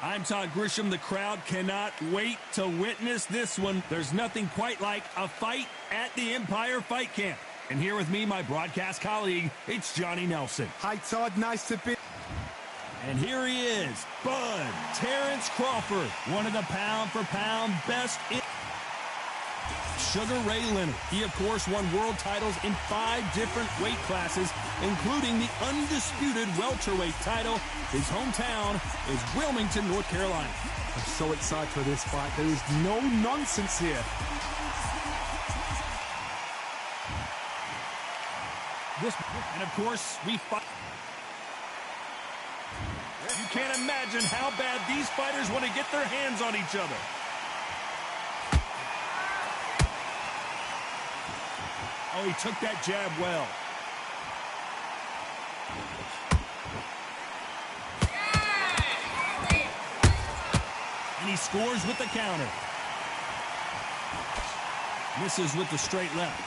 I'm Todd Grisham. The crowd cannot wait to witness this one. There's nothing quite like a fight at the Empire Fight Camp. And here with me, my broadcast colleague, it's Johnny Nelson. Hi, Todd. Nice to be... And here he is, Bud Terrence Crawford, one of the pound-for-pound best in... Sugar Ray Leonard. He, of course, won world titles in 5 different weight classes, including the undisputed welterweight title. His hometown is Wilmington, North Carolina. I'm so excited for this fight. There is no nonsense here. And, of course, we fight. You can't imagine how bad these fighters want to get their hands on each other. Oh, he took that jab well. And he scores with the counter. Misses with the straight left.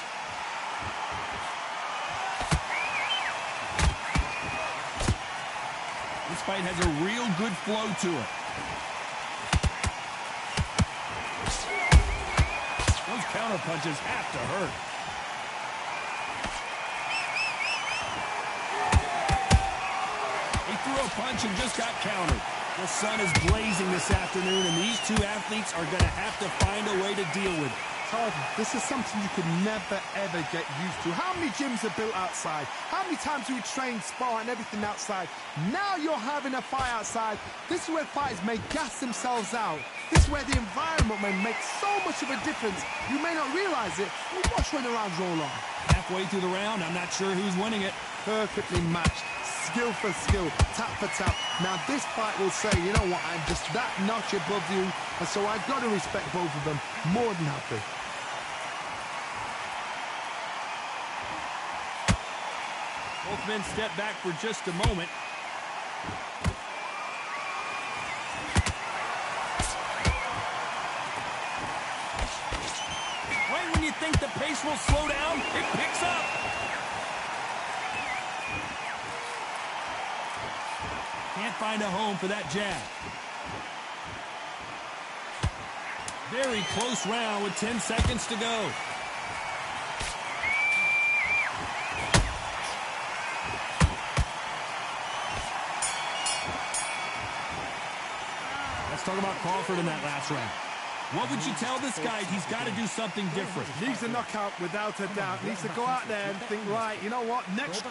This fight has a real good flow to it. Those counter punches have to hurt. He threw a punch and just got countered. The sun is blazing this afternoon, and these two athletes are going to have to find a way to deal with it. Todd, this is something you could never, ever get used to. How many gyms are built outside? How many times do we train, spar, and everything outside? Now you're having a fight outside. This is where fighters may gas themselves out. This is where the environment may make so much of a difference. You may not realize it, but watch when the rounds roll on. Halfway through the round, I'm not sure who's winning it. Perfectly matched. Skill for skill, tap for tap. Now this fight will say, you know what, I'm just that notch above you, and so I've got to respect both of them more than happy. Both men step back for just a moment. Right when you think the pace will slow down, it picks up. Can't find a home for that jab. Very close round with 10 seconds to go. Let's talk about Crawford in that last round. What would you tell this guy? He's got to do something different. Needs a knockout without a doubt. Needs to go out there and think, right, you know what, next...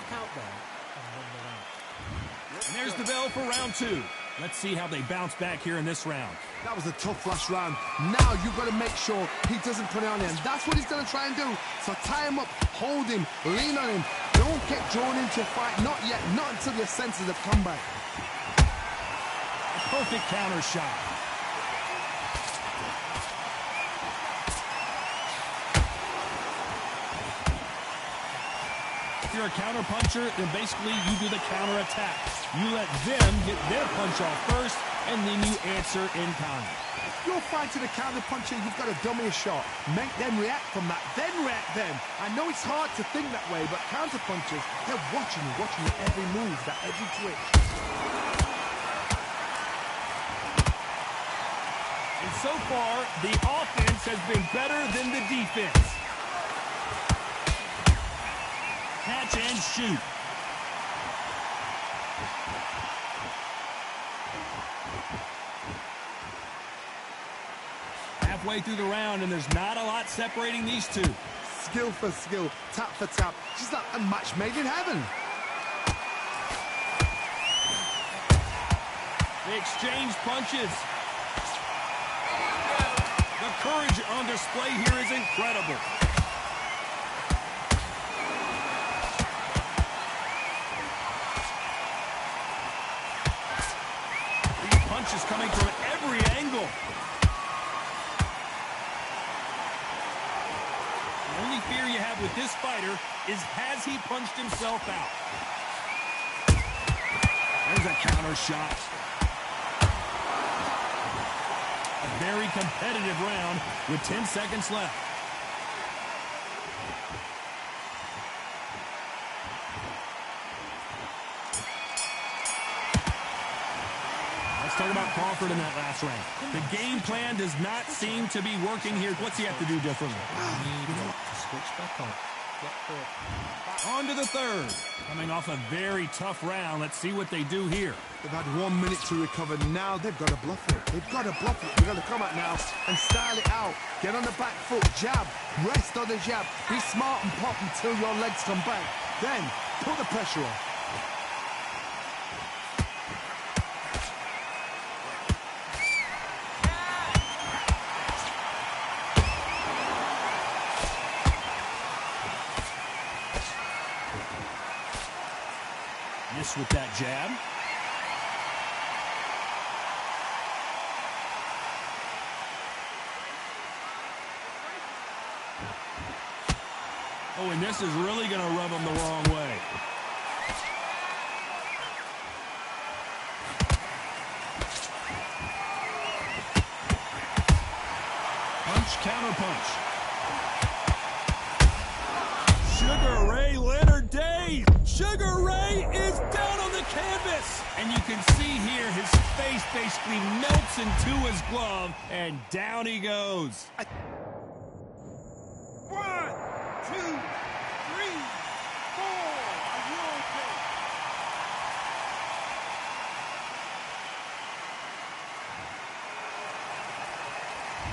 And there's the bell for round 2. Let's see how they bounce back here in this round. That was a tough last round. Now you've got to make sure he doesn't put it on him. That's what he's going to try and do. So tie him up, hold him, lean on him. Don't get drawn into a fight. Not yet. Not until your senses have come back. A perfect counter shot. If you're a counter puncher, then basically you do the counter attack. You let them get their punch off first, and then you answer in kind. If you're fighting a counter puncher, you've got to dummy a shot. Make them react from that, then react them. I know it's hard to think that way, but counter punchers, they're watching your every move, that every twitch. And so far, the offense has been better than the defense. Catch and shoot. Halfway through the round, and there's not a lot separating these two. Skill for skill, tap for tap. Just like a match made in heaven. They exchange punches. The courage on display here is incredible. Punches coming from every angle. The only fear you have with this fighter is, has he punched himself out? There's a counter shot. A very competitive round with 10 seconds left. Let's talk about Crawford in that last round. The game plan does not seem to be working here. What's he have to do differently? Switch back on. On to the third. Coming off a very tough round. Let's see what they do here. They've had 1 minute to recover. Now they've got to bluff it. They've got to bluff it. They've got to come out now and style it out. Get on the back foot, jab, rest on the jab. Be smart and pop until your legs come back. Then put the pressure on. With that jab. Oh, and this is really going to rub him the wrong way. Punch, counter punch. Sugar Ray Leonard dazed. Sugar Ray is down on the canvas. And you can see here his face basically melts into his glove. And down he goes. 1, 2, 3, 4. Are you okay?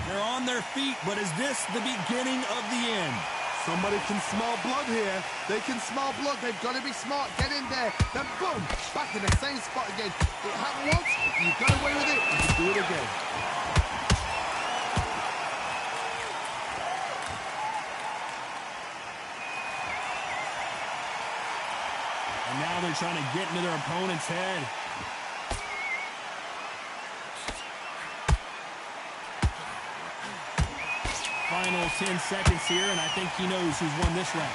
They're on their feet, but is this the beginning of the end? Somebody can smell blood here. They can smell blood. They've got to be smart. Get in there. Then boom, back in the same spot again. It happened once. You got away with it. You can do it again. And now they're trying to get into their opponent's head. Final 10 seconds here, and I think he knows who's won this round.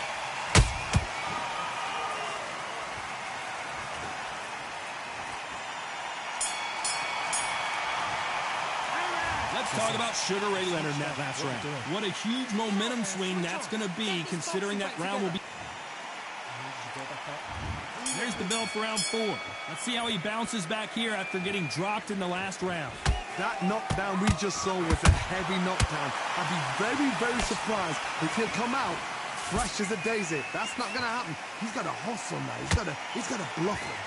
Let's talk about Sugar Ray Leonard in that last round. What a huge momentum swing that's going to be, considering that round will be... There's the bell for round 4. Let's see how he bounces back here after getting dropped in the last round. That knockdown we just saw was a heavy knockdown. I'd be very, very surprised if he'll come out fresh as a daisy. That's not going to happen. He's got to hustle now. He's got to bluff him.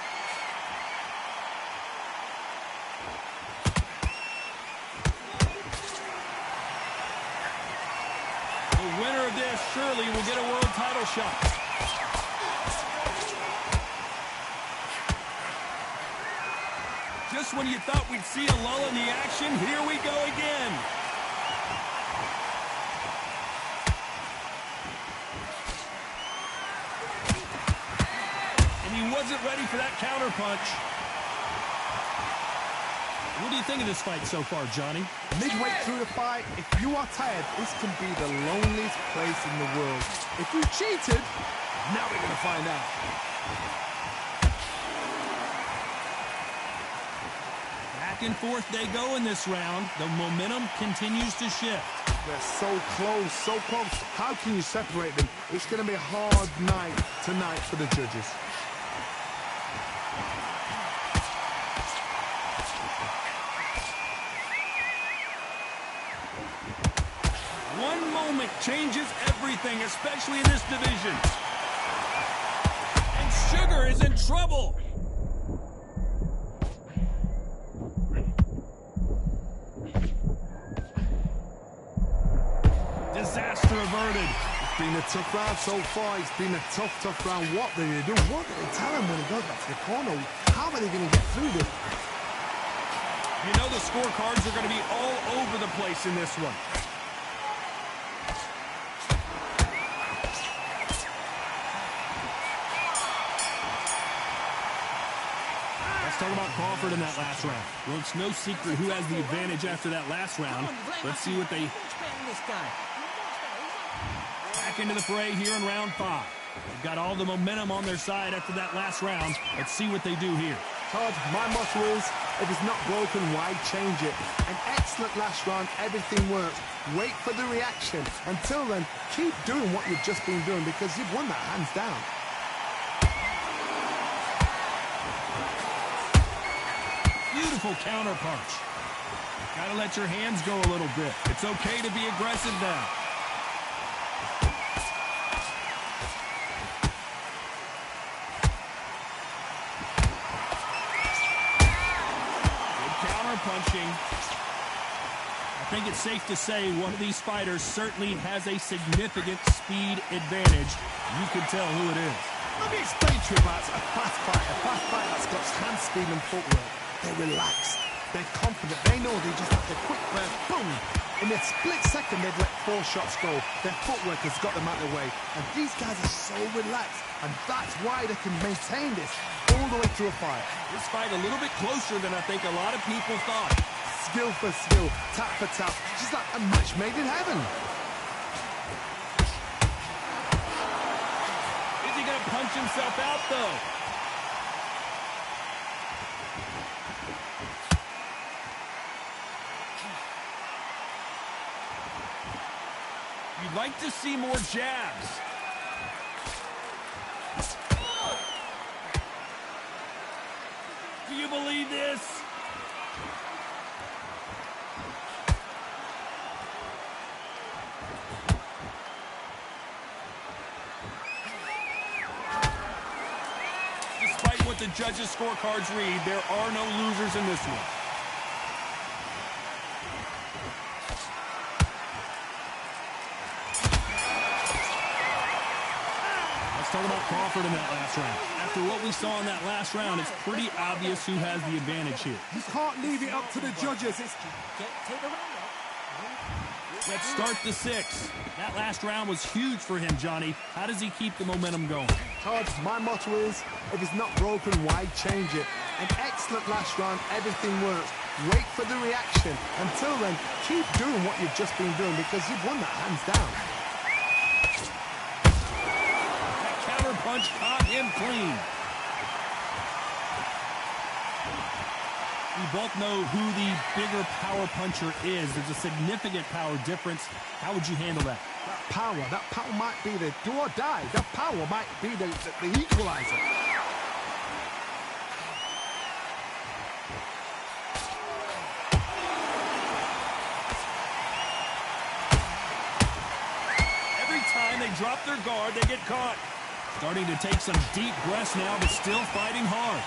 The winner of this surely will get a world title shot. Just when you thought we'd see a lull in the action, here we go again. And he wasn't ready for that counter punch. What do you think of this fight so far, Johnny? Midway through the fight, if you are tired, this can be the loneliest place in the world. If you cheated, now we're going to find out. Back and forth they go in this round. The momentum continues to shift. They're so close, so close. How can you separate them? It's going to be a hard night tonight for the judges. One moment changes everything, especially in this division. And Sugar is in trouble. Disaster averted. It's been a tough round so far. It's been a tough round. What do they do? What do they tell him when he goes back to the corner? How are they going to get through this? You know the scorecards are going to be all over the place in this one. Let's talk about Crawford in that last round. Well, it's no secret who has the advantage after that last round. Let's see what they... Back into the fray here in round 5. They've got all the momentum on their side after that last round. Let's see what they do here. Todd, my motto is, if it's not broken, why change it? An excellent last round, everything works. Wait for the reaction. Until then, keep doing what you've just been doing because you've won that hands down. Beautiful counter punch. Gotta let your hands go a little bit. It's okay to be aggressive now. Good counter punching. I think it's safe to say one of these fighters certainly has a significant speed advantage. You can tell who it is. Let me explain to you about a fast fighter. A fast fighter that's got hand speed and footwork. They're relaxed. They're confident. They know they just have to quick burst, boom. In a split second, they've let 4 shots go. Their footwork has got them out of the way. And these guys are so relaxed. And that's why they can maintain this all the way through a fight. This fight a little bit closer than I think a lot of people thought. Skill for skill, tap for tap. Just like a match made in heaven. Is he going to punch himself out, though? You'd like to see more jabs. Do you believe this? Despite what the judges' scorecards read, there are no losers in this one. Let's talk about Crawford in that last round. After what we saw in that last round, it's pretty obvious who has the advantage here. You can't leave it up to the judges. Let's start the 6th. That last round was huge for him, Johnny. How does he keep the momentum going? Todd, my motto is, if it's not broken, why change it? An excellent last round, everything works. Wait for the reaction. Until then, keep doing what you've just been doing because you've won that hands down. That counter punch caught him clean. We both know who the bigger power puncher is. There's a significant power difference. How would you handle that? That power might be the do or die. That power might be the equalizer. Every time they drop their guard, they get caught. Starting to take some deep breaths now, but still fighting hard.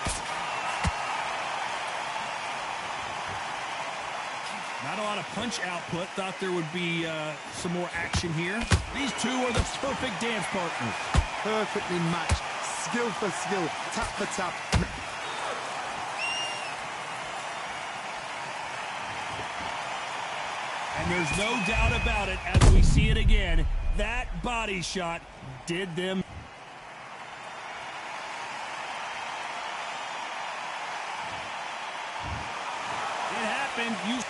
Not a lot of punch output. Thought there would be some more action here. These two are the perfect dance partners. Perfectly matched. Skill for skill. Tap for tap. And there's no doubt about it as we see it again. That body shot did them. It happened. You